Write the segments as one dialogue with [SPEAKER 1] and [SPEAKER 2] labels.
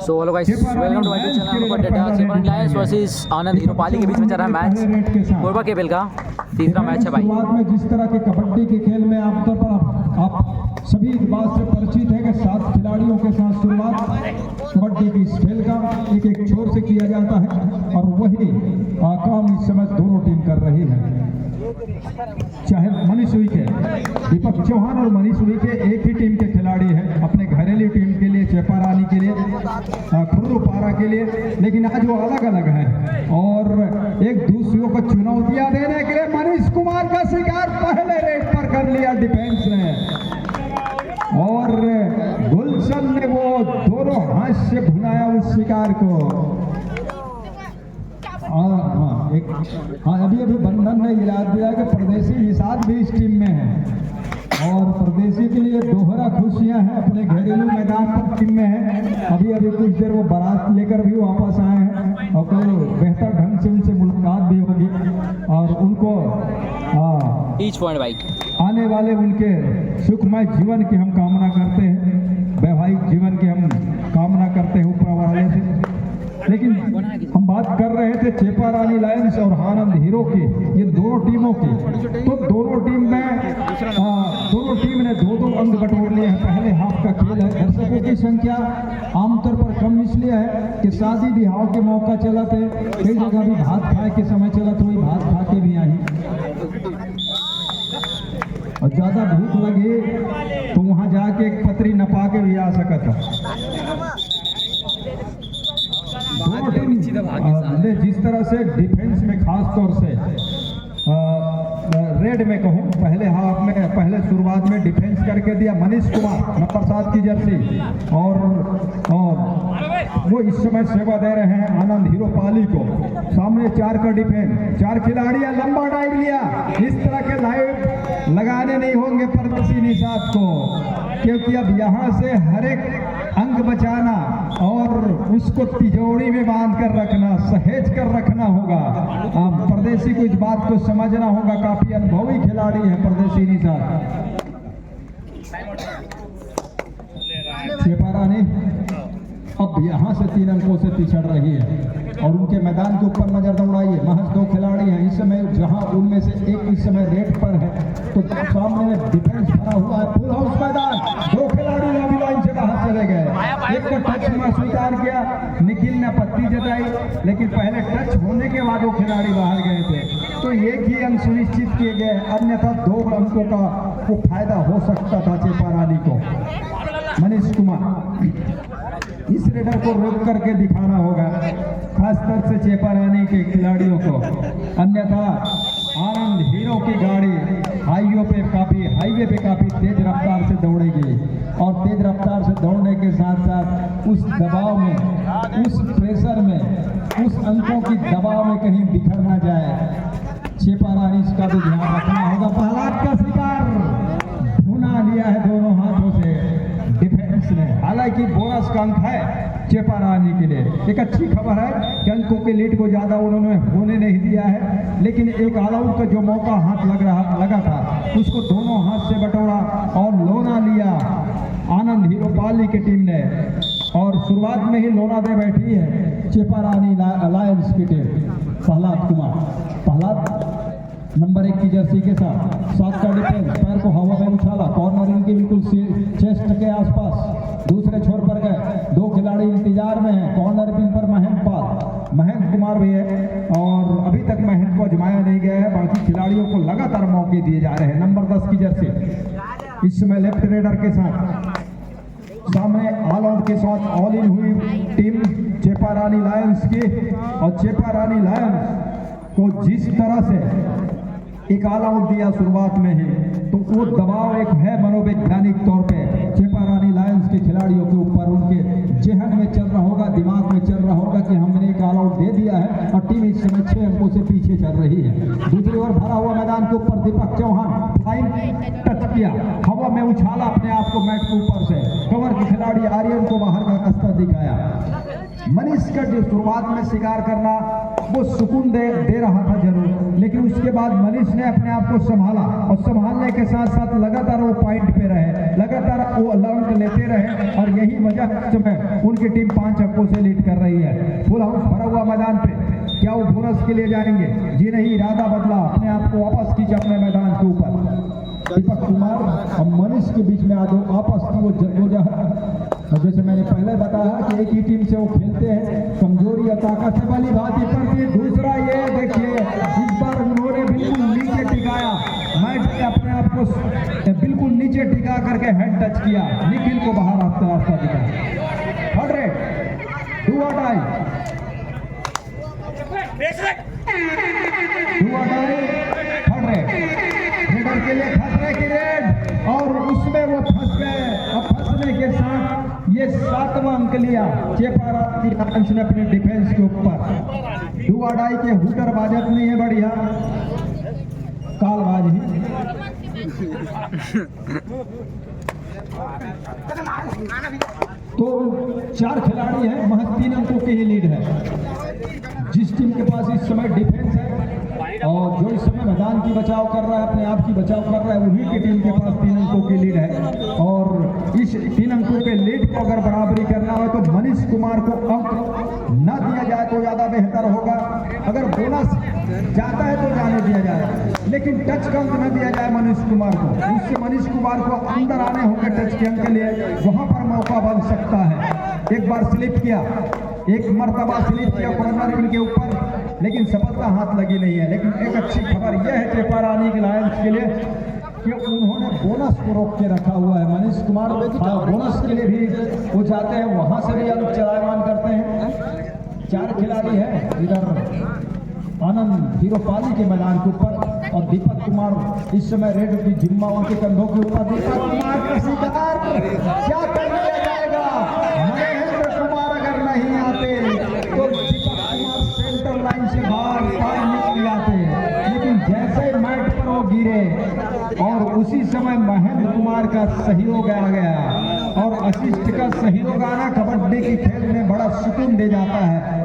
[SPEAKER 1] So hello guys, welcome to my channel पर डेटा। चेपारानी लायंस वर्सेस आनंद हीरोपाली के बीच में चल रहा है मैच, कोरबा केबल का तीसरा मैच है भाई।
[SPEAKER 2] शुरुआत में जिस तरह के कबड्डी के खेल में आमतौर पर आप सभी इस बात से परिचित है कि 7 खिलाड़ियों के साथ शुरुआत कबड्डी की इस खेल का एक छोर से किया जाता है और वही काम इस समय दोनों टीम कर रही है। चाहे मनीष उइके, दीपक चौहान और मनीष उइके एक ही टीम के खिलाड़ी हैं अपने घरेलू टीम के लिए, चेपारानी के लिए, खुर्रूपारा के लिए, लेकिन आज वो अलग अलग हैं और एक दूसरों को चुनौतियां देने के लिए मनीष कुमार का शिकार पहले रेड पर कर लिया डिफेंस ने और गुलशन ने वो दोनों हाथ से भुनाया उस शिकार को। अभी बंधन ने याद दिया कि परदेसी निषाद भी इस टीम में है और परदेसी के लिए दोहरा खुशियां हैं, अपने घरेलू मैदान पर टीम में है। अभी कुछ देर वो बारात लेकर भी वापस आए हैं और कोई बेहतर ढंग से उनसे मुलाकात भी होगी और उनको
[SPEAKER 1] ईच पॉइंट भाई
[SPEAKER 2] आने वाले उनके सुखमय जीवन की हम कामना करते हैं, वैवाहिक जीवन की हम कामना करते हैं ऊपर वाले से। लेकिन हम बात कर रहे थे चेपारानी लायंस और आनंद हीरो की, ये दोनों टीमों की, तो दोनों टीम ने 2-2 अंक बटोर लिए हैं। पहले हाफ का खेल है, दर्शकों की संख्या आमतौर पर कम इसलिए है कि शादी ब्याह के मौका चला थे, कई जगह भी भात खाए के समय चला तो वही भात खा के भी आई और ज्यादा भूख लगी तो वहां जाके एक पतरी नपा के भी आ सकता। दोनों टीम ने जिस तरह से डिफेंस में खास तौर से रेड में कहूँ, पहले हाफ में पहले शुरुआत में डिफेंस करके दिया मनीष कुमार नंबर 7 की जर्सी और वो इस समय सेवा दे रहे हैं आनंद हीरोपाली को। सामने 4 का डिफेंस, 4 खिलाड़ियां लंबा डाइव लिया। इस तरह के लाइव लगाने नहीं होंगे परदेसी निषाद को, क्योंकि अब यहाँ से हर एक अंक बचाना और उसको तिजोरी में बांध कर रखना, सहेज कर रखना होगा। परदेसी को इस बात को समझना होगा, काफी अनुभवी खिलाड़ी है परदेसी निषाद। चेपारानी अब यहाँ से 3 अंकों से पिछड़ रही है और उनके मैदान के ऊपर नजर दौड़ाइए, महज 2 खिलाड़ी हैं इस समय, जहां उनमें से एक इस समय रेड पर है तो सामने डिफेंस भरा हुआ है, फुल हाउस मैदान। 2 खिलाड़ी लॉबी लाइन से बाहर चले गए, एक को टच में स्वीकार किया, निखिल ने आपत्ति जताई, लेकिन पहले टच होने के बाद वो खिलाड़ी बाहर गए थे तो एक ही अंक सुनिश्चित किए गए, अन्यथा 2 अंकों का वो फायदा हो सकता था चेपारानी को। मनीष कुमार इस रेडर को रोक करके दिखाना होगा, खासतौर से चेपारानी के खिलाड़ियों को, अन्यथा आनंद हीरो की गाड़ी हाईवे पे काफी तेज रफ्तार से दौड़ेगी और तेज रफ्तार से दौड़ने के साथ साथ उस दबाव में, उस प्रेशर में, उस अंकों की दबाव में कहीं बिखर ना जाए। चेपारानी इसका भी ध्यान रखना होगा। प्रहलाद का शिकार भुना लिया है दोनों हाथों से डिफेंस ने, हालांकि बोनस का अंक है चेपारानी के लिए। एक अच्छी खबर है कि अंकों के लीड को ज्यादा उन्होंने होने नहीं दिया है, लेकिन एक ऑल आउट का जो मौका हाथ लगा था उसको दोनों हाथ से बटोरा और लोना लिया आनंद हीरोपाली की टीम ने और शुरुआत में ही लोना दे बैठी है चेपारानी लायंस की टीम। प्रहलाद नंबर 1 की जर्सी के साथ 7 का डिफेंस, पैर को हवा में उछाला, कॉर्नर इनकी बिल्कुल चेस्ट के आसपास, दूसरे छोर पर गए, 2 खिलाड़ी इंतजार में हैं, कॉर्नर पिन पर महेंद्र कुमार भी है और अभी तक महेंद्र को आजमाया नहीं गया है, बाकी खिलाड़ियों को लगातार मौके दिए जा रहे हैं। नंबर 10 की जर्सी इस समय लेफ्ट रेडर के साथ, सामने ऑल आउट के साथ ऑल इन हुई टीम चेपारानी लायंस की और चेपारानी लायंस को जिस तरह से एक ऑल आउट दिया शुरुआत में ही, तो वो दबाव एक है मनोवैज्ञानिक तौर पे चेपारानी लायंस के खिलाड़ियों के ऊपर, उनके जेहन में चल रहा होगा, दिमाग में चल रहा होगा कि हमने एक ऑल आउट दे दिया है और टीम इस समय 6 अंकों से पीछे चल रही है। दूसरी ओर भरा हुआ मैदान के ऊपर दीपक चौहान फ्लाइंग टच किया, हवा में उछाला अपने आप को मैट के ऊपर से, कवर के खिलाड़ी आर्यन को बाहर का रास्ता दिखाया। मनीष का जो शुरुआत में शिकार करना वो सुकून दे रहा था जरूर, लेकिन उसके बाद मनीष ने अपने आप को संभाला और संभालने के साथ साथ लगातार वो पॉइंट पे रहे, लगातार वो अंक लेते रहे और यही वजह में उनकी टीम 5 अंकों से लीड कर रही है। फुल हाउस भरा हुआ मैदान पे, क्या वो बोनस के लिए जाएंगे? जी नहीं, इरादा बदला, अपने आप को वापस खींचा अपने मैदान के ऊपर। दीपक कुमार और मनीष के बीच में आज आपस की वो जद्दोजहद, जैसे मैंने पहले बताया कि एक ही टीम से वो खेलते हैं, कमजोरी और ताकत वाली बात पर थी। दूसरा ये देखिए, इस बार उन्होंने बिल्कुल नीचे टिकाया, मैच पे अपने आप को बिल्कुल नीचे टिका करके हैंड टच किया, निखिल को बाहर रास्ता दिखा। 100 2 और डाई 100 के लिए खतरे की रेड और उसमें वो फंस गए और फंसने के साथ ये 7वां अंक लिया चेपारानी ने अपने डिफेंस के ऊपर। डुआडाई के हुटर बाजत नहीं है, बढ़िया कालबाजी। तो 4 खिलाड़ी हैं, महज 3 अंकों की ही लीड है। जिस टीम के पास इस समय डिफेंस है और जो इस समय मैदान की बचाव कर रहा है, अपने आप की बचाव कर रहा है, वही की टीम के पास 3 अंकों की लीड है। और इस 3 अंकों के लीड को अगर बराबरी करना हो तो मनीष कुमार को अंक न दिया जाए तो ज्यादा बेहतर होगा। अगर बोनस जाता है तो जाने दिया जाए, लेकिन टच का अंक न दिया जाए मनीष कुमार को। उससे मनीष कुमार को अंदर आने होंगे टच के अंक के लिए, वहां पर मौका बन सकता है। एक बार स्लिप किया, एक मर्तबा स्लिप किया कॉर्नर रिंग के ऊपर, लेकिन सफलता हाथ लगी नहीं है। लेकिन एक अच्छी खबर यह है चेपारानी के लायंस के लिए कि उन्होंने बोनस को रोक के रखा हुआ है। मनीष कुमार बोनस के लिए भी वो जाते हैं, वहां से भी अंक चलायमान करते हैं। 4 खिलाड़ी हैं इधर आनंद हीरोपाली के मैदान के ऊपर और दीपक कुमार इस समय रेड की जिम्मा उनके कंधों के ऊपर। दीपक कुमार का शिकार क्या कर लिया जाएगा? महेंद्र कुमार अगर नहीं आते तो दीपक कुमार सेंटर लाइन से बाहर निकल जाते, लेकिन जैसे मैट पर वो गिरे और उसी समय महेंद्र कुमार का सहयोग आ गया और असिस्ट का सहयोग आना कबड्डी की खेल में बड़ा सुकून दे जाता है।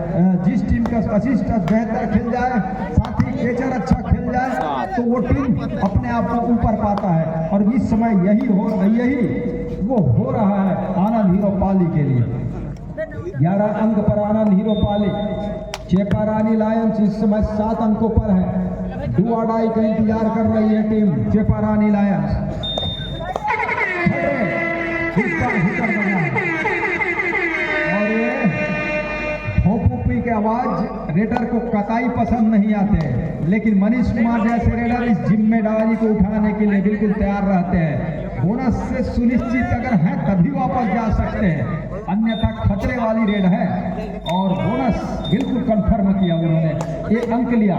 [SPEAKER 2] जिस टीम का असिस्ट बेहतर खेल जाए, साथ ही कैचर अच्छा खेल जाए, तो वो टीम अपने आप को ऊपर पाता है। और इस समय यही वो हो रहा है आनंद हीरोपाली के लिए। 11 अंक पर आनंद हीरोपाली। चेपारानी लायंस इस समय 7 अंकों पर है। डुआडाई का इंतजार कर रही है टीम चेपारानी लायंस। और ये होपी के आवाज रेडर को कतई पसंद नहीं आते, लेकिन मनीष कुमार जैसे रेडर इस जिम्मेदारी को उठाने के लिए बिल्कुल तैयार रहते हैं। बोनस से सुनिश्चित अगर है तभी वापस जा सकते हैं, अन्यथा खतरे वाली रेड है। और बोनस बिल्कुल कंफर्म किया उन्होंने। 1 अंक लिया,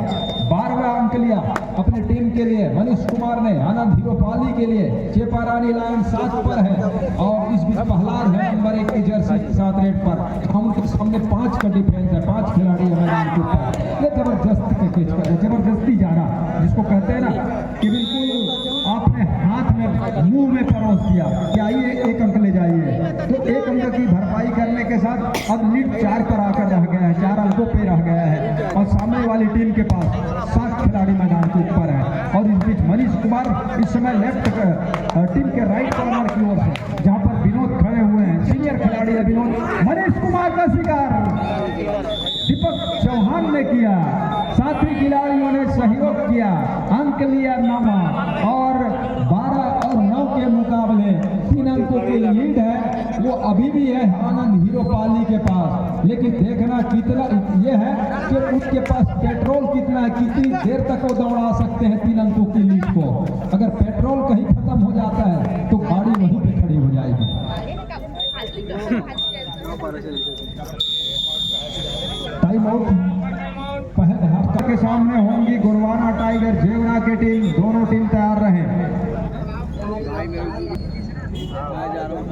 [SPEAKER 2] 12वां अंक लिया अपनी टीम के लिए मनीष कुमार ने। आनंद हीरोपाली के लिए चेपारानी लायंस 7 पर है और इस बीच प्रहलाद है नंबर 1 की जर्सी के साथ रेड पर। उनके सामने 5 का डिफेंस है, 5 खिलाड़ी है मैदान के ऊपर। ये जबरदस्ती जाना जिसको कहते हैं ना कि बिल्कुल आपने हाथ में मुंह में परोस दिया कि आइए 1 अंक ले जाइए, तो 1 अंक की भरपाई करने के साथ अब लीड 4 पर आकर रह गया है, 4 अंकों पे रह गया है। और सामने वाली टीम के पास 7 खिलाड़ी मैदान के ऊपर है। और इस बीच मनीष कुमार इस समय लेफ्ट टीम के राइट कॉर्नर की ओर से, जहां पर विनोद खड़े हुए हैं, सीनियर खिलाड़ी है विनोद। मनीष कुमार का शिकार दीपक चौहान ने किया, साथी खिलाड़ियों ने सहयोग किया, अंक लिया 9 और 12 और 9 के मुकाबले 3 अंकों की लीड है। वो अभी भी है आनंद हीरोपाली के पास, लेकिन देखना कितना ये है कि उसके पास पेट्रोल कितना है, कितनी देर तक वो दौड़ा सकते हैं 3 अंकों की लीड को। अगर पेट्रोल कहीं खत्म हो जाता है तो गाड़ी वहीं पे खड़ी हो जाएगी। टाइम आउट पहले हफ्ते के सामने होंगी गोरवाना टाइगर जेवरा की टीम। दोनों टीम तैयार रहे।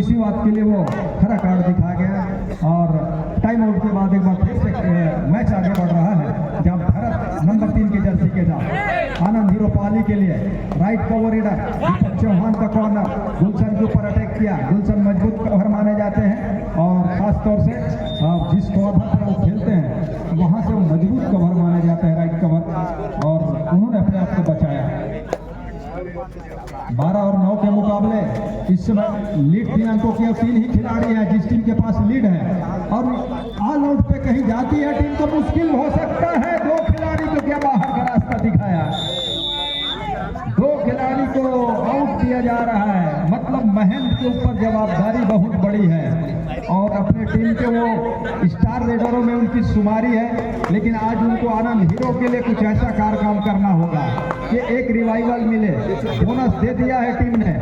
[SPEAKER 2] इसी बात के लिए वो हरा कार्ड दिखा गया और टाइम आउट के बाद एक बार फिर से मैच आगे बढ़ रहा है, जब भारत नंबर 3 की जर्सी के साथ आनंद हीरोपाली के लिए राइट कवर रीडर दीपक चौहान का कॉर्नर गुलशन के ऊपर अटैक किया। गुलशन मजबूत कवर माने जाते हैं और खास खासतौर से जिस कवर पर वो खेलते हैं वहाँ से वो मजबूत कवर माने जाते हैं, राइट कवर, और उन्होंने अपने आप को बचाया। 12 और 9 के मुकाबले इस समय लीड 3 अंकों की 3 ही खिलाड़ी हैं जिस टीम के पास लीड है, और ऑल आउट पे कहीं जाती है टीम तो मुश्किल हो सकता है। 2 खिलाड़ी को क्या बाहर का रास्ता दिखाया, 2 खिलाड़ी को आउट किया जा रहा है, मतलब महेंद्र के ऊपर जवाबदारी बहुत बड़ी है और अपने टीम के वो स्टार रेडरों में उनकी शुमारी है, लेकिन आज उनको आनंद हीरो के लिए कुछ ऐसा काम करना होगा कि एक रिवाइवल मिले। बोनस दे दिया है टीम ने,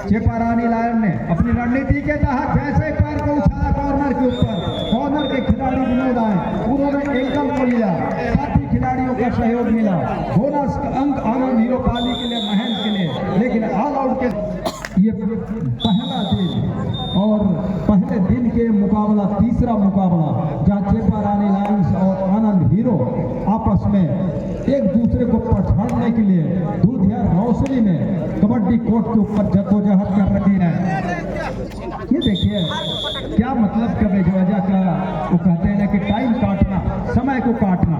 [SPEAKER 2] चेपारानी लायन ने अपनी रणनीति के तहत जैसे पैर को उछाला कॉर्नर के ऊपर, कॉर्नर के खिलाड़ी विनोद आए, उन्होंने एंकल को लिया, साथी खिलाड़ियों का सहयोग मिला, बोनस अंक आनंद हीरो पाली के लिए, महेंद्र के लिए। लेकिन ऑल आउट के ये पहला दिन और पहले दिन के मुकाबला, तीसरा मुकाबला जहाँ चेपारानी लायंस और आनंद हीरो आपस में एक दूसरे को पछाड़ने के लिए दूधिया रोशनी में कबड्डी कोर्ट के ऊपर जद्दोजहद कर रही है। ये देखिए क्या मतलब का बेजवजह का वो कहते हैं ना कि टाइम काटना, समय को काटना,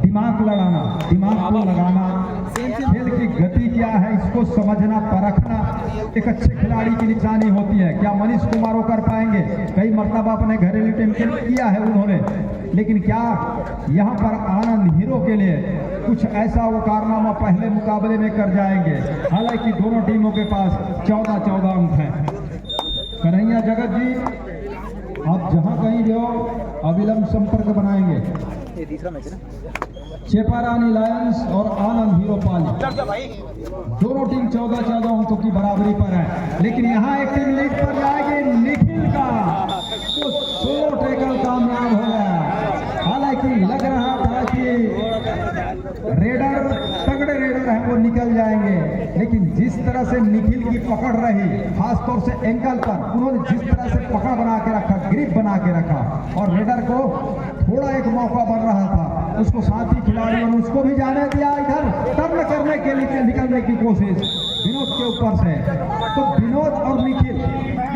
[SPEAKER 2] दिमाग लड़ाना, दिमाग को लगाना, खेल की गति क्या है इसको समझना, परखना एक अच्छे खिलाड़ी की निशानी होती है। क्या मनीष कुमार वो कर पाएंगे? कई मर्तबा अपने घरेलू टीम के लिए किया है उन्होंने, लेकिन क्या यहाँ पर आनंद हीरो के लिए कुछ ऐसा वो कारनामा पहले मुकाबले में कर जाएंगे? हालांकि दोनों टीमों के पास 14-14 अंक हैं। कन्हैया जगत जी, आप जहाँ कहीं भी हो अविलंब संपर्क बनाएंगे।
[SPEAKER 1] ये तीसरा मैच है ना,
[SPEAKER 2] चेपारानी लायंस और आनंद हीरो पाली, दोनों टीम 14-14 अंकों की बराबरी पर है। लेकिन यहाँ एक टीम लीड पर जाएगी, निखिल का तो सोलो टैकल कामयाब हो गया। हालांकि लग रहा था कि रेडर, तगड़े रेडर हैं वो निकल जाएंगे, लेकिन जिस तरह से निखिल की पकड़ रही, खासतौर से एंकल पर उन्होंने जिस तरह से पकड़ बना के रखा, ग्रिप बना के रखा, और रेडर को थोड़ा एक मौका बन रहा था, उसको साथी खिलाड़ियों ने उसको भी जाने दिया, इधर टर्न करने के लिए निकलने की कोशिश विनोद के ऊपर से। तो विनोद और निखिल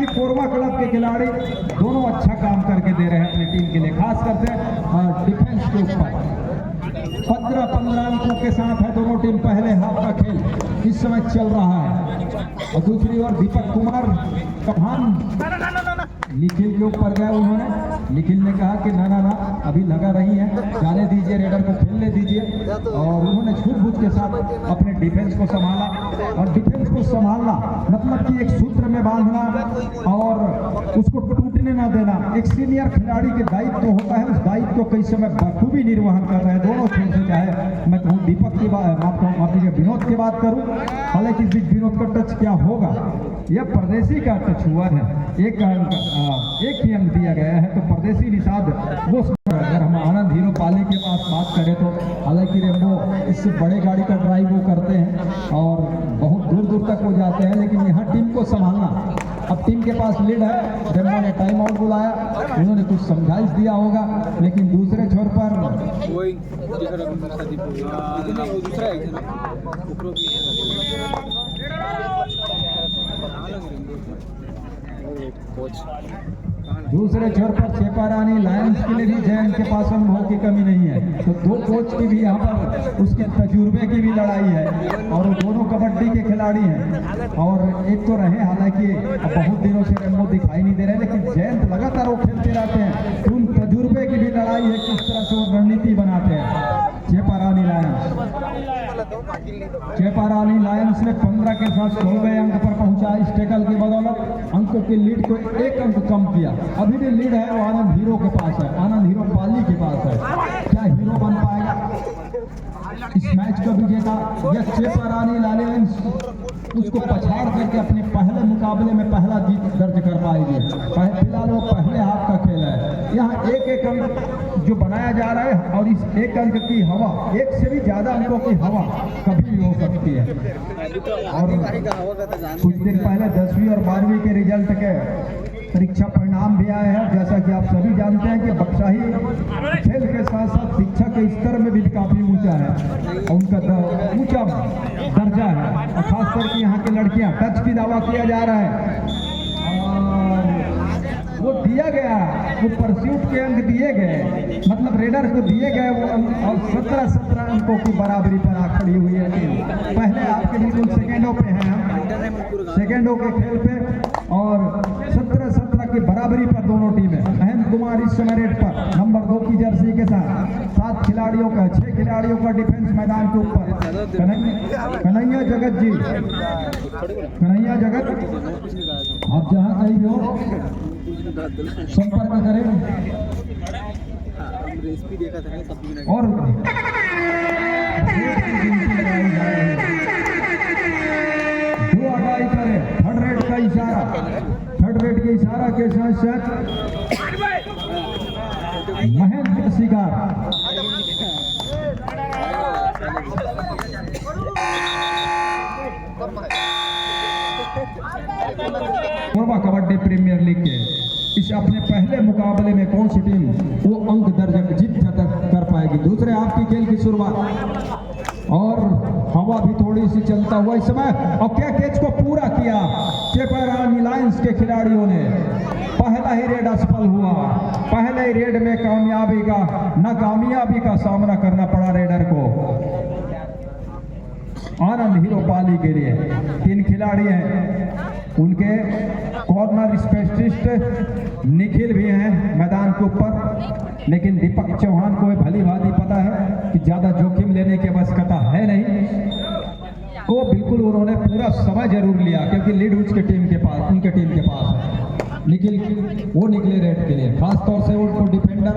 [SPEAKER 2] ये कोरबा क्लब के खिलाड़ी दोनों अच्छा काम करके दे रहे हैं अपनी टीम के लिए, खास करके डिफेंस के ऊपर। 15-15 अंकों के साथ है दोनों टीम। पहले हाफ का खेल इस समय चल रहा है, और दूसरी ओर दीपक कुमार कप्तान निखिल के ऊपर गए उन्होंने। निखिल ने कहा कि ना अभी लगा रही है, जाने दीजिए, रेडर को खेलने दीजिए, और उन्होंने छूट-बूझ के साथ अपने डिफेंस को संभाला। और डिफेंस को संभालना मतलब कि एक सूत्र में बांधना और उसको टूटने ना देना एक सीनियर खिलाड़ी के दायित्व होता है। उस दायित्व को कई समय बखूबी निर्वहन कर रहे हैं दोनों टीम से, चाहे मैं कहूँ दीपक की बात, माफ कीजिए विनोद की बात करूँ। हालांकि इस बीच विनोद का टच क्या होगा, यह परदेसी का टच हुआ है, एक ही अंक दिया गया है, तो परदेसी निषाद वो। अगर हम आनंद हीरो पाली के पास बात करें तो हालांकि रेम्बो इससे बड़े गाड़ी का ड्राइव वो करते हैं और बहुत दूर दूर तक वो जाते हैं, लेकिन यहाँ टीम को संभालना, अब टीम के पास लीड है, रेम्बो ने टाइम आउट बुलाया, उन्होंने कुछ समझाइश दिया होगा, लेकिन दूसरे छोर पर दूसरे छोर पर चेपारानी लायंस के लिए भी जयंत के पास अनुभव की कमी नहीं है, तो 2 कोच की भी यहाँ पर उसके तजुर्बे की भी लड़ाई है, और वो दोनों कबड्डी के खिलाड़ी हैं। और एक तो रहे, हालांकि बहुत दिनों से रेम्बो दिखाई नहीं दे रहे, लेकिन जयंत लगातार वो खेलते रहते हैं, तो उन तजुर्बे की भी लड़ाई है, किस तरह से वो रणनीति बनाते हैं। चेपारानी लायंस ने 15 के साथ 16वें अंक पर पहुंचा। इस टैकल की बदौलत अंकों की लीड को 1 अंक कम किया। अभी भी लीड है वो आनंद हीरो के पास है, आनंद हीरो पाली के पास है। क्या हीरो बन पाएगा इस मैच का विजेता, या चेपारानी लायंस उसको पछाड़ करके अपने पहले मुकाबले में पहला जीत दर्ज कर पाएगी? फिलहाल वो पहले हाफ का खेल है, यहाँ 1-1 अंक जो बनाया जा रहा है, और इस 1 अंक की हवा, 1 से भी ज्यादा अंकों की हवा कभी भी हो सकती है। और कुछ दिन पहले 10वीं और 12वीं के रिजल्ट के परीक्षा परिणाम भी आए हैं। जैसा कि आप सभी जानते हैं कि बक्साही खेल के साथ साथ शिक्षा के स्तर में भी काफी ऊंचा है, उनका ऊंचा दर्जा है, और खासकर कि यहाँ की लड़कियां टच की दावा किया जा रहा है। वो दिया गया, वो परस्यूट के अंक दिए गए, मतलब रेडर को दिए गए वो अंक, और 17 अंकों की बराबरी पर आ खड़ी हुई है टीम। पहले आपके बिल्कुल सेकेंडों पे हैं हम, सेकेंडों के खेल पे, और 17 की बराबरी पर दोनों टीमें। अहम कुमार इस समय रेड पर नंबर 2 की जर्सी के साथ 7 खिलाड़ियों का, 6 खिलाड़ियों का डिफेंस मैदान के ऊपर। कन्हैया जगत जी, कन्हैया जगत, आप जहाँ कहीं भी हो संपर्क करें। और दो अडाई करें, थर्ड रेड का इशारा, थर्ड रेड के इशारा के साथ साथ महेंद्र शिकार कोरबा कबड्डी प्रीमियर लीग के इस अपने पहले मुकाबले में कौन सी टीम वो अंक दर्ज जीत कर पाएगी। दूसरे हाफ की खेल की शुरुआत, और हवा भी थोड़ी सी चलता हुआ इस समय, और क्या कैच को पूरा किया चेपरानी लायंस के खिलाड़ियों ने। पहला ही रेड असफल हुआ, पहले ही रेड में नाकामयाबी का सामना करना पड़ा रेडर को। आनंद हीरो पाली के लिए 3 खिलाड़ी हैं, उनके कॉर्नर स्पेशलिस्ट निखिल भी हैं मैदान के ऊपर, लेकिन दीपक चौहान को भली भांति पता है कि ज्यादा जोखिम लेने की आवश्यकता है नहीं। वो बिल्कुल उन्होंने पूरा समय जरूर लिया, क्योंकि लीड उसके टीम के पास, उनके टीम के पास है। निखिल वो निकले रेड के लिए, खासतौर से उनको डिफेंडर,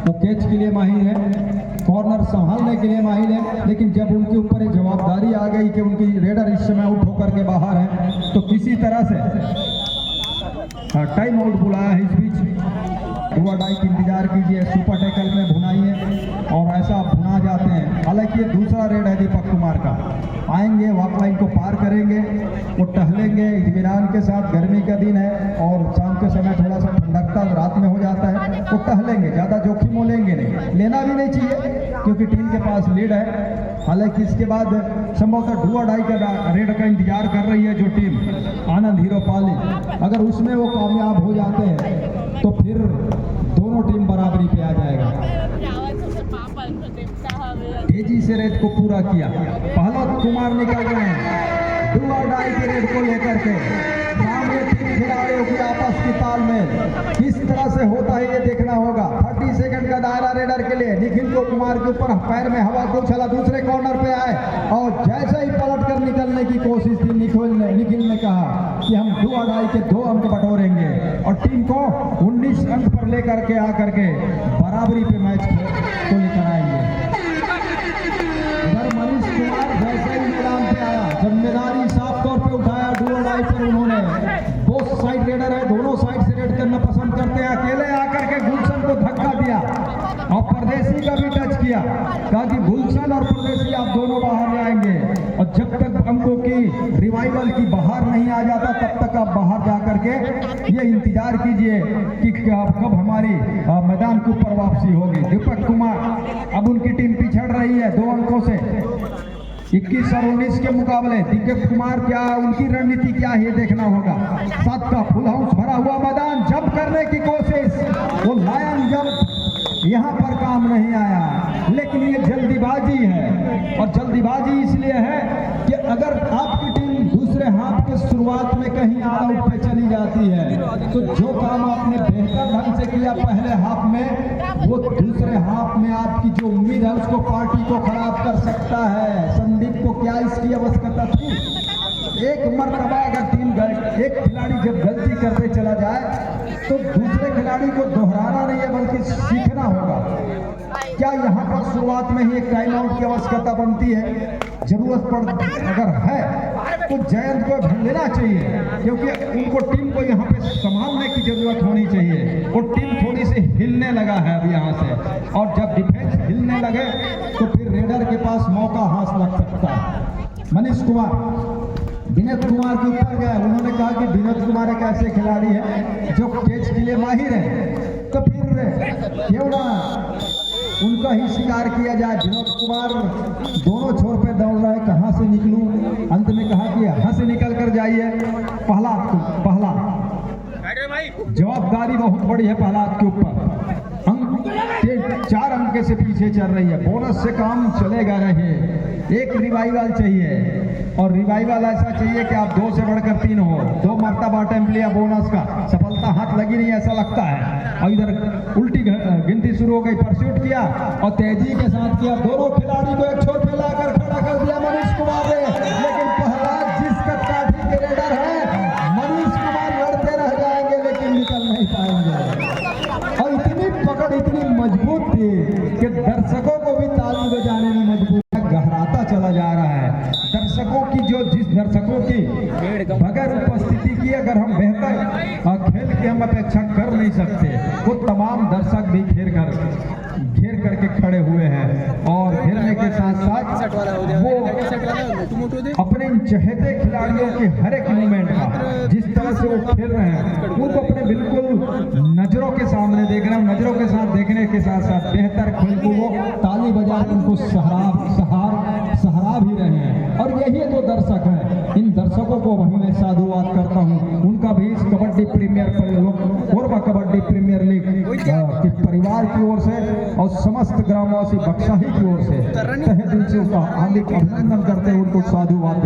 [SPEAKER 2] वो कैच के लिए माहिर है, कॉर्नर संभालने के लिए माहिर है, लेकिन जब उनके ऊपर ये जवाबदारी आ गई कि उनकी रेडर इस समय आउट होकर के बाहर है, तो किसी तरह से टाइम आउट बुलाया है। इस बीच हुआ डाई की इंतजार कीजिए, सुपर टैकल में भुनाइए, और ऐसा भुना जाते हैं। हालांकि ये दूसरा रेड है दीपक कुमार का। आएंगे, वॉक लाइन को पार करेंगे, वो टहलेंगे इत्मीनान के साथ, गर्मी का दिन है और शाम के समय थोड़ा सा ठंडकता रात में हो जाता है, वो टहलेंगे, ज़्यादा जोखिम वो लेंगे नहीं, लेना भी नहीं चाहिए क्योंकि टीम के पास लीड है। हालांकि इसके बाद संभवतः डुआ डाई का रेड का इंतजार कर रही है जो टीम आनंद हीरो पाली, अगर उसमें वो कामयाब हो जाते हैं तो फिर दोनों टीम बराबरी पे आ जाएगा। तेजी से रेड को पूरा किया, प्रहलाद कुमार निकल गए हैं डुआ डाई के रेड को लेकर के। सामने 3 खिलाड़ियों की आपस की तालमेल किस तरह से होता है ये देखना होगा। 30 सेकंड का दायरा रेडर के लिए। निखिल को कुमार के ऊपर पैर में हवा को उछाला, दूसरे कॉर्नर पे आए और जैसे ही पलट कर निकलने की कोशिश थी, निखिल ने कहा कि हम डुआ डाई के 2 अंक बटोरेंगे और टीम को 19 अंक पर लेकर के आकर के बराबरी पे मैच को लेकर आएंगे। इधर मनीष कुमार जैसे ही मैदान पे आया, जिम्मेदारी साफ तौर पे उठाया डुआ डाई पर उन्होंने। बोथ साइड रेडर है, दोनों साइड से रेड करना पसंद करते हैं। अकेले आकर के गुलशन को धक्का दिया और परदेसी का भी टच किया, कहा कि गुलशन और परदेसी आप दोनों बाहर आएंगे, और जब तक अंकों की रिवाइवल की बाहर नहीं आ जाता तब तक आप बाहर जाकर के ये इंतजार कीजिए कि कब हमारी मैदान के ऊपर वापसी होगी। दीपक कुमार अब उनकी टीम पिछड़ रही है 2 अंकों से। 21 और 19 के मुकाबले दीपक कुमार क्या, उनकी रणनीति क्या है ये देखना होगा। 7 का फुल हाउस भरा हुआ मैदान, जंप करने की कोशिश, वो लायन जंप यहाँ पर काम नहीं आया, लेकिन ये जल्दीबाजी है। और जल्दीबाजी इसलिए है कि अगर आपकी टीम दूसरे हाफ के शुरुआत में कहीं ऑल आउट पे चली जाती है तो जो काम आपने बेहतर ढंग से किया पहले हाफ में, वो दूसरे हाफ में आपकी जो उम्मीद है उसको, पार्टी को खराब कर सकता है। संदीप को क्या इसकी आवश्यकता थी? एक मर्तबा अगर टीम एक खिलाड़ी जब गलती करते चला जाए तो दूसरे खिलाड़ी को दोहराना नहीं है बल्कि सीखना होगा। क्या यहाँ पर शुरुआत में ही एक टाइम आउट की आवश्यकता बनती है? जरूरत पड़ अगर है तो जयंत को लेना चाहिए, क्योंकि उनको टीम को यहाँ पे संभालने की जरूरत होनी चाहिए। वो टीम थोड़ी सी हिलने लगा है अब यहाँ से, और जब डिफेंस हिलने लगे तो फिर रेडर के पास मौका हाथ लग सकता है। मनीष कुमार विनोद कुमार के ऊपर गए, उन्होंने कहा कि विनोद कुमार एक ऐसे खिलाड़ी है जो कैच के लिए माहिर है, तो फिर क्यों ना उनका ही शिकार किया जाए। विनोद कुमार दोनों छोर पे दौड़ रहा है, कहाँ से निकलूं, अंत में कहा कि यहाँ से निकल कर जाइए। पहला जवाबदारी बहुत बड़ी है प्रहलाद के ऊपर। अंक 4 अंक से पीछे चल रही है, बोनस से काम चलेगा नहीं। एक रिवाइवल चाहिए और रिवाइवल ऐसा चाहिए कि आप 2 से बढ़कर 3 हो। 2 मरतबा अटेम्प्ट लिया बोनस का, सफलता हाथ लगी नहीं ऐसा लगता है। और इधर उल्टी गिनती शुरू हो गई, परस्यूट किया और तेजी के साथ किया। दोनों खिलाड़ी को एक छोर पे लाकर खड़ा कर दिया मनीष कुमार ने, लेकिन प्रहलाद जिस कदकाठी के रेडर है, मनीष कुमार लड़ते रह जाएंगे लेकिन निकल नहीं पाएंगे। और इतनी पकड़ इतनी मजबूत थी कि दर्शकों को भी ताली बजाने में मजबूर गहराता चला जा रहा है। दर्शकों की जिस दर्शकों की बगैर उपस्थिति की अगर हम बेहतर खेल की हम अपेक्षा कर नहीं सकते, वो तमाम दर्शक भी घेर करके खड़े हुए हैं। और घेरने के साथ साथ वो अपने इन चहेते खिलाड़ियों के हर एक मूवमेंट का, जिस तरह से वो खेल रहे हैं, उनको अपने बिल्कुल नजरों के सामने देख रहे हैं। नजरों के साथ देखने के साथ साथ बेहतर खेल को वो ताली बजा उनको सहारा भी रहे हैं। और यही तो दर्शक है, इन दर्शकों को वही मैं साधुवाद करता हूँ। उनका भी इस kabaddi premier Korba kabaddi premier league के परिवार की ओर से और समस्त ग्रामवासी बक्साही की ओर से तहे दिल से उसका हार्दिक अभिनंदन करते हुए उनको साधुवाद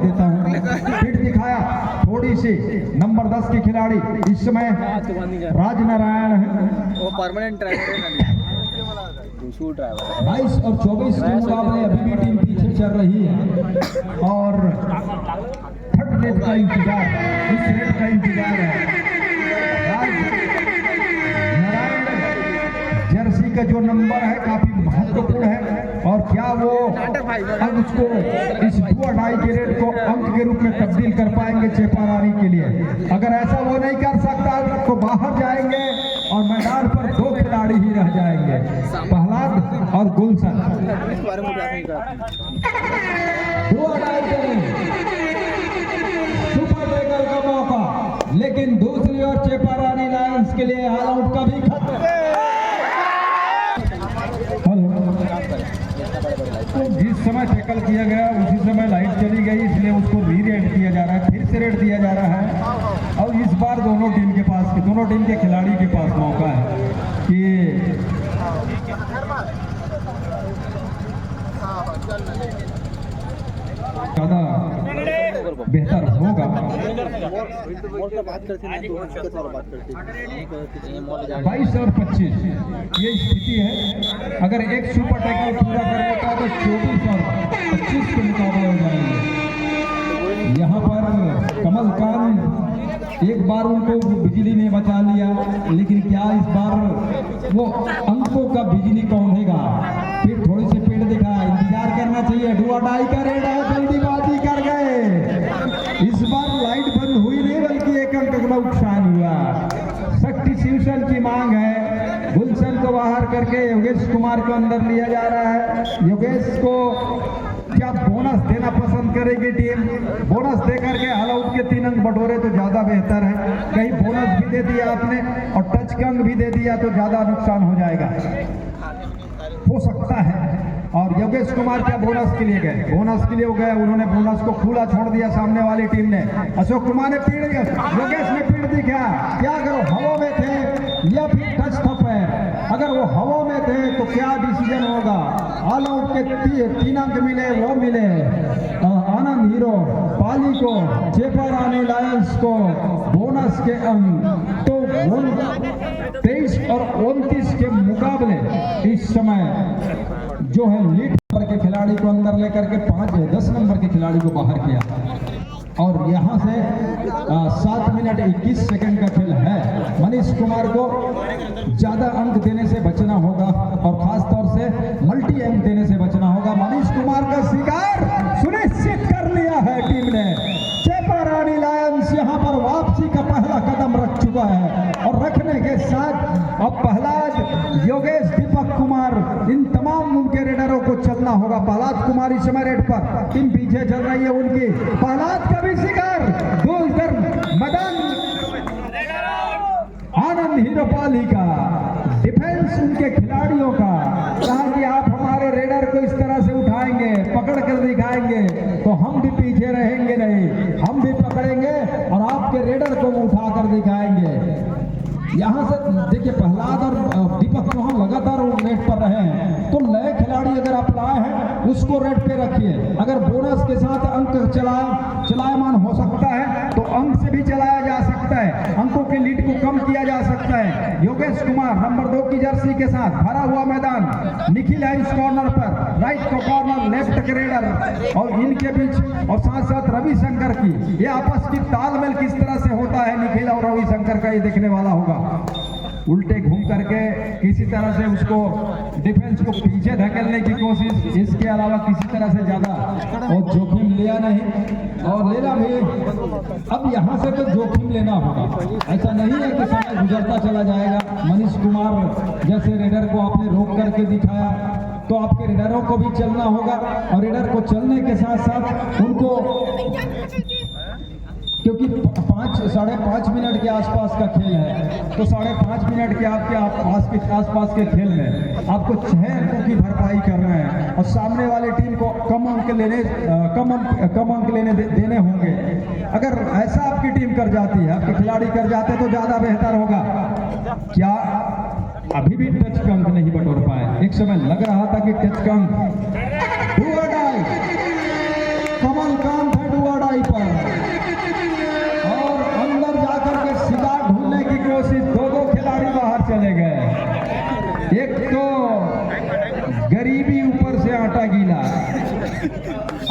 [SPEAKER 2] देता हूँ। फिट दिखाया थोड़ी सी नंबर 10 की खिलाड़ी इस समय राजनारायण है,
[SPEAKER 3] वो परमानेंट ड्राइवर है,
[SPEAKER 2] 22 और 24 के मुकाबले अभी भी टीम पीछे चल रही है और थर्ड रेट का इंतजार, इस रेट का इंतजार है। जर्सी का जो नंबर है काफी महत्वपूर्ण है और क्या वो अब उसको इस 2.5 के रेट को अंक के रूप में तब्दील कर पाएंगे चेपारानी के लिए। अगर ऐसा वो नहीं कर सकता तो बाहर जाएंगे और मैदान पर 2 खिलाड़ी ही रह जाएंगे, प्रहलाद और गुलशन। 2.5 सुपर टेकर का मौका, लेकिन दूसरी ओर चेपारानी लायंस के लिए ऑल आउट का भी खतरा। तो जिस समय टैकल किया गया उसी समय लाइट चली गई, इसलिए उसको री-रेड किया जा रहा है, फिर से रेड दिया जा रहा है। और इस बार दोनों टीम के खिलाड़ी के पास मौका है कि ज़्यादा बेहतर होगा। 22 और 25 ये स्थिति है। अगर एक सुपर टैकल पूरा कर लेता है तो 24 और 25 के मुकाबले हो जाएंगे। यहाँ पर कमल कान एक बार उनको बिजली ने बचा लिया, लेकिन क्या इस बार वो अंकों का बिजली कौन देगा? फिर थोड़ी सी पेड़ दिखा, इंतजार करना चाहिए। 2.5 का रेड है, जल्दीबाजी कर गए। इस बार लाइट बंद हुई नहीं बल्कि 1 अंक का नुकसान हुआ। सब्स्टिट्यूशन की मांग है, गुलशन को बाहर करके योगेश कुमार को अंदर लिया जा रहा है। योगेश को क्या बोनस देना पसंद करेगी टीम? बोनस दे करके ऑल आउट के 3 अंक बटोरे तो ज्यादा बेहतर है। कहीं बोनस भी दे दिया आपने और टच का अंक भी दे दिया तो ज्यादा नुकसान हो जाएगा, हो सकता है। और योगेश कुमार क्या बोनस के लिए गए? बोनस के लिए हो गए, उन्होंने बोनस को खुला छोड़ दिया सामने वाली टीम ने। अशोक कुमार ने पीड़, योगेश ने पीड़ दिखा। क्या करो, हवा में थे या फिर टच था पैर? अगर वो हवा में थे तो क्या डिसीजन होगा? ऑल आउट के 3 अंक मिले, वो मिले आनंद हीरो पाली को, चेपारानी लायंस को बोनस के अंक। तो 23 और 29 के मुकाबले इस समय जो है लीड नंबर के खिलाड़ी को अंदर लेकर के 10 नंबर के खिलाड़ी को बाहर किया। और यहाँ से 7 मिनट 21 सेकंड का खेल है। मनीष कुमार को ज्यादा अंक देने से बचना होगा और खास तौर से मल्टी अंक देने से बचना होगा। मनीष कुमार का शिकार सुनिश्चित कर लिया है टीम ने। चेपारानी लायंस यहाँ पर वापसी का पहला कदम रख चुका है और रखने के साथ अब प्रहलाद, योगेश, दीपक कुमार, इन तमाम उनके रेडरों को चलना होगा। प्रहलाद कुमार इस समय रेड पर, टीम पीछे चल रही है उनकी। प्रहलाद का भी शिकार, दो इधर मैदान आनंद हीरोपाली का डिफेंस उनके खिलाड़ियों का। कहा कि आप हमारे रेडर को इस तरह से उठाएंगे, पकड़ कर दिखाएंगे तो हम भी पीछे रहेंगे नहीं, हम भी पकड़ेंगे और आपके से देखिए प्रहलाद और दीपक चौहान लगातार रेड पर रहे हैं, तो नए खिलाड़ी अगर आप लाए हैं उसको रेड पे रखिए। अगर बोनस के साथ अंक चलायमान हो सकता है तो अंक से भी चलाया जा सकता है, अंकों की लीड को कम किया जा सकता है। योगेश कुमार नंबर 2 की जर्सी के साथ भरा हुआ मैदान, निखिल है इस कॉर्नर पर, राइट को कॉर्नर, लेफ्ट के रेडर और इनके बीच और साथ साथ रविशंकर की ये आपस की तालमेल किस तरह से होता है निखिल और रविशंकर का, ये देखने वाला होगा। उल्टे घूम करके किसी तरह से उसको डिफेंस को पीछे धकेलने की कोशिश, इसके अलावा किसी तरह से ज्यादा और जोखिम लिया नहीं और लेना भी। अब यहाँ से तो जोखिम लेना होगा, ऐसा नहीं है कि समय गुजरता चला जाएगा। मनीष कुमार जैसे रेडर को आपने रोक करके दिखाया तो आपके रेडरों को भी चलना होगा और रेडर को चलने के साथ साथ उनको, क्योंकि 5-5.5 मिनट के आसपास का खेल है, तो 5.5 मिनट के आपके आसपास के खेल में आपको 6 अंकों की भरपाई करना है और सामने वाली टीम को कम अंक देने होंगे। अगर ऐसा आपकी टीम कर जाती है, आपके खिलाड़ी कर जाते तो ज्यादा बेहतर होगा। क्या अभी भी टच का अंक नहीं बटोर पाए? एक समय लग रहा था कि टच का अंक कमलकांत है डुआडाई पर और अंदर जाकर के शिकार ढूंढने की कोशिश, 2 खिलाड़ी बाहर चले गए। एक तो गरीबी ऊपर से आटा गीला,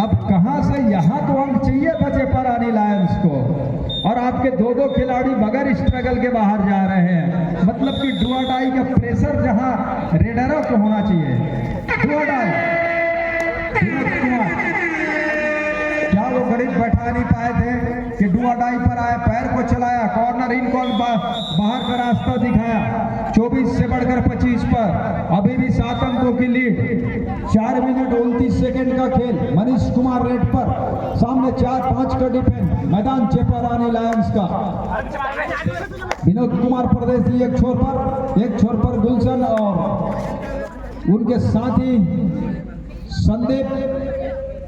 [SPEAKER 2] अब कहां से, यहां तो अंक चाहिए था चेपारानी लायंस को और आपके 2 खिलाड़ी बगैर स्ट्रगल के बाहर जा रहे हैं। मतलब कि डुआडाई का प्रेशर जहां रेडरों को होना चाहिए। डुआडाई क्या वो गणित बैठा नहीं पाए थे कि डुआडाई पर आए, पैर को चलाया, कॉर्नर इन कॉर्नर बाहर का रास्ता दिखाया, 24 से बढ़कर 25 पर अभी भी 7 अंकों की लीड, 4 मिनट 29 सेकंड का खेल। मनीष कुमार रेड पर, सामने 4-5 का डिफेंस, मैदान चेपारानी लायंस का। विनोद कुमार परदेसी एक छोर पर गुलशन और उनके साथी संदीप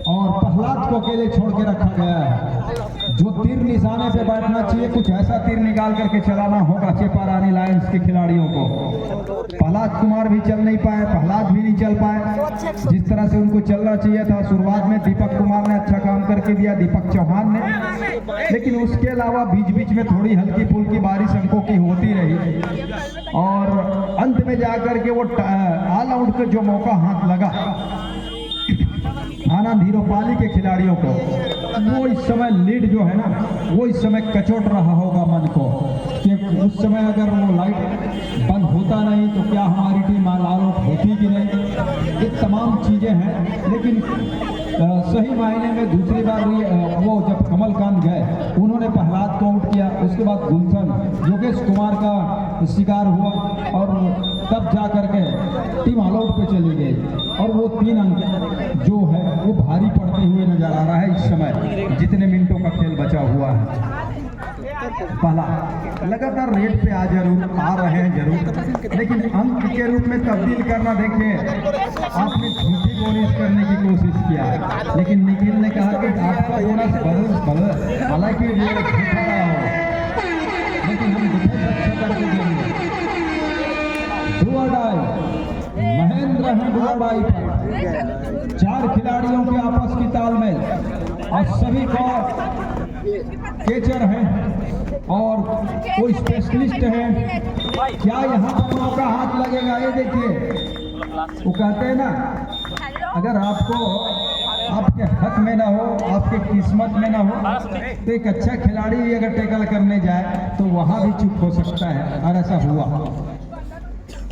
[SPEAKER 2] और प्रहलाद को अकेले छोड़ के रखा गया है। जो तीर निशाने पे बैठना चाहिए, कुछ ऐसा तीर निकाल करके चलाना होगा चेपारानी लायंस के खिलाड़ियों को। प्रहलाद कुमार भी चल नहीं पाए, प्रहलाद भी नहीं चल पाए जिस तरह से उनको चलना चाहिए था। शुरुआत में दीपक कुमार ने अच्छा काम करके दिया, दीपक चौहान ने, लेकिन उसके अलावा बीच बीच में थोड़ी हल्की फुल्की बारिश अंकों की होती रही और अंत में जाकर के वो ऑल आउट का जो मौका हाथ लगा आनंद हीरोपाली के खिलाड़ियों को, वो इस समय लीड जो है ना, वो इस समय कचोट रहा होगा मन को कि उस समय अगर वो लाइट बंद होता नहीं तो क्या हमारी टीम ऑल आउट होती कि नहीं। ये तमाम चीज़ें हैं, लेकिन सही मायने में दूसरी बार वो जब कमलकांत गए, उन्होंने प्रहलाद को आउट किया, उसके बाद गुलशन योगेश कुमार का शिकार हुआ और तब जा करके टीम ऑल आउट पे चली गई और वो 3 अंक जो है वो भारी पड़ते हुए नजर आ रहा है इस समय जितने मिनटों का खेल बचा हुआ है। पहला लगातार रेड पे आ रहे हैं जरूर, लेकिन अंक के रूप में तब्दील करना, देखिए आपने झूठी बोनस करने की कोशिश किया, लेकिन निखिल ने कहा कि आपका बोनस हालांकि झूठा रहा हो, लेकिन हम डिफेंस अच्छा करके देंगे। डुआडाई महेंद्र है डुआडाई पर, 4 खिलाड़ियों के आपस की तालमेल और सभी को केचर है और कोई स्पेशलिस्ट है। क्या यहाँ पर मौका हाथ लगेगा? ये देखिए, वो कहते हैं ना, अगर आपको आपके हक में ना हो, आपके किस्मत में ना हो, तो एक अच्छा खिलाड़ी अगर टैकल करने जाए तो वहाँ भी चुप हो सकता है और ऐसा हुआ।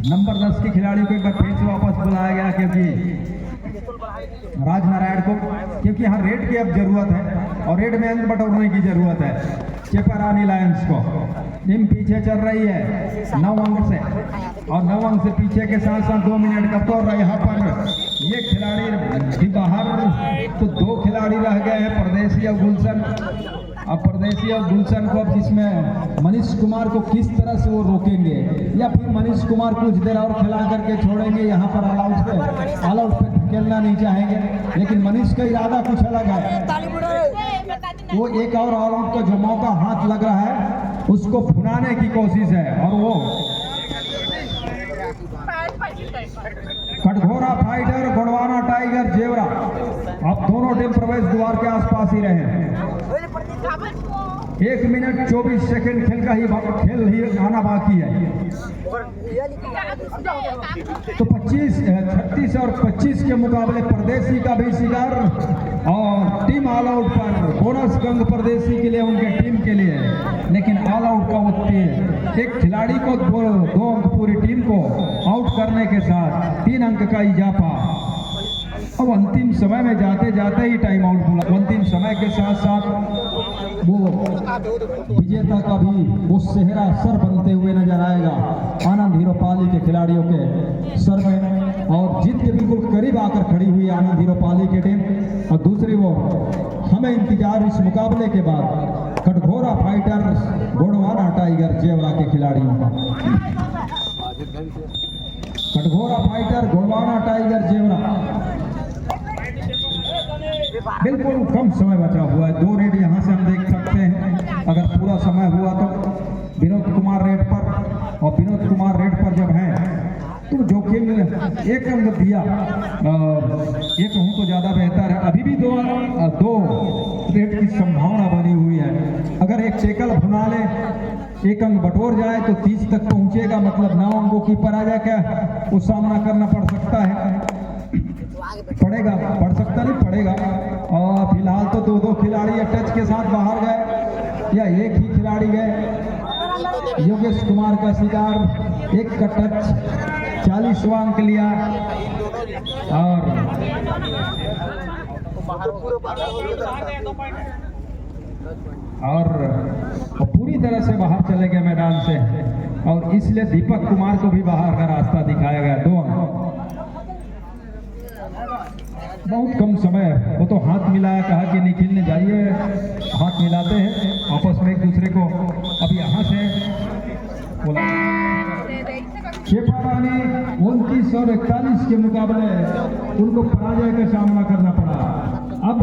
[SPEAKER 2] नंबर 10 के खिलाड़ी को एक बार फिर से वापस बुलाया गया क्योंकि राजनारायण को, क्योंकि यहाँ रेड की अब जरूरत है और रेड में अंक बटोरने की जरूरत है। चेपारानी लायंस को टीम पीछे चल रही है 9 अंक से और 9 अंक से पीछे के साथ साथ 2 मिनट का दौर रहा। यहाँ पर ये खिलाड़ी भी बाहर, तो 2 खिलाड़ी रह गए हैं, परदेसी और गुलशन। अब परदेसी और गुलशन को, अब जिसमें मनीष कुमार को किस तरह से वो रोकेंगे या फिर मनीष कुमार कुछ देर और खिला करके छोड़ेंगे, यहाँ पर ऑल आउट पे खेलना नहीं चाहेंगे, लेकिन मनीष का इरादा कुछ अलग है। वो एक और ऑल आउट का जो मौका हाथ लग रहा है उसको भुनाने की कोशिश है और वो कटघोरा फाइटर गोंडवाना टाइगर जेवरा, अब दोनों टीम प्रवेश द्वार के आसपास ही रहे। 1 मिनट 24 सेकंड खेल ही आना बाकी है। तो 36 और 25 के मुकाबले परदेसी का भी शिकार, और टीम ऑल आउट पर बोनस गंग परदेसी के लिए, उनके टीम के लिए, लेकिन ऑल आउट का होती है। एक खिलाड़ी को 2 अंक पूरी टीम को आउट करने के साथ 3 अंक का इजाफा। अब अंतिम समय में जाते जाते ही टाइम आउट बोला। अंतिम समय के साथ साथ वो विजेता का भी वो सेहरा सर बनते हुए नजर आएगा आनंद हीरोपाली के खिलाड़ियों के सर में, और जीत के बिल्कुल करीब आकर खड़ी हुई आनंद हीरोपाली की टीम। और दूसरी वो हमें इंतजार इस मुकाबले के बाद कटघोरा फाइटर गोंडवाना टाइगर जेवरा के खिलाड़ियों का। कटघोरा फाइटर गोंडवाना टाइगर जेवरा, बिल्कुल कम समय बचा हुआ है। 2 रेड यहाँ से हम देख सकते हैं। अगर पूरा समय हुआ तो विनोद कुमार रेड पर, और विनोद कुमार रेड पर जब हैं तो जोखिम 1 अंक दिया, 1 हूँ तो ज़्यादा बेहतर है। अभी भी 2 रेड की संभावना बनी हुई है। अगर एक टेकल भुना ले, 1 अंक बटोर जाए तो 30 तक पहुँचेगा, मतलब 9 अंकों की पर आ जाए, क्या वो सामना करना पड़ सकता है, पड़ेगा, पड़ सकता नहीं पड़ेगा। और फिलहाल तो 2 खिलाड़ी टच के साथ बाहर गए, या एक ही खिलाड़ी गए। योगेश कुमार का शिकार, 1 का टच, 40वां अंक लिया, और पूरी तरह से बाहर चले गए मैदान से, और इसलिए दीपक कुमार को भी बाहर का रास्ता दिखाया गया। 2 अंक, बहुत कम समय। वो तो हाथ मिलाया, कहा कि निखिल ने जाइए, हाथ मिलाते हैं आपस में एक दूसरे को। अब यहाँ से बोला शेफारानी 29 और 41 के मुकाबले उनको पराजय का सामना करना पड़ा। अब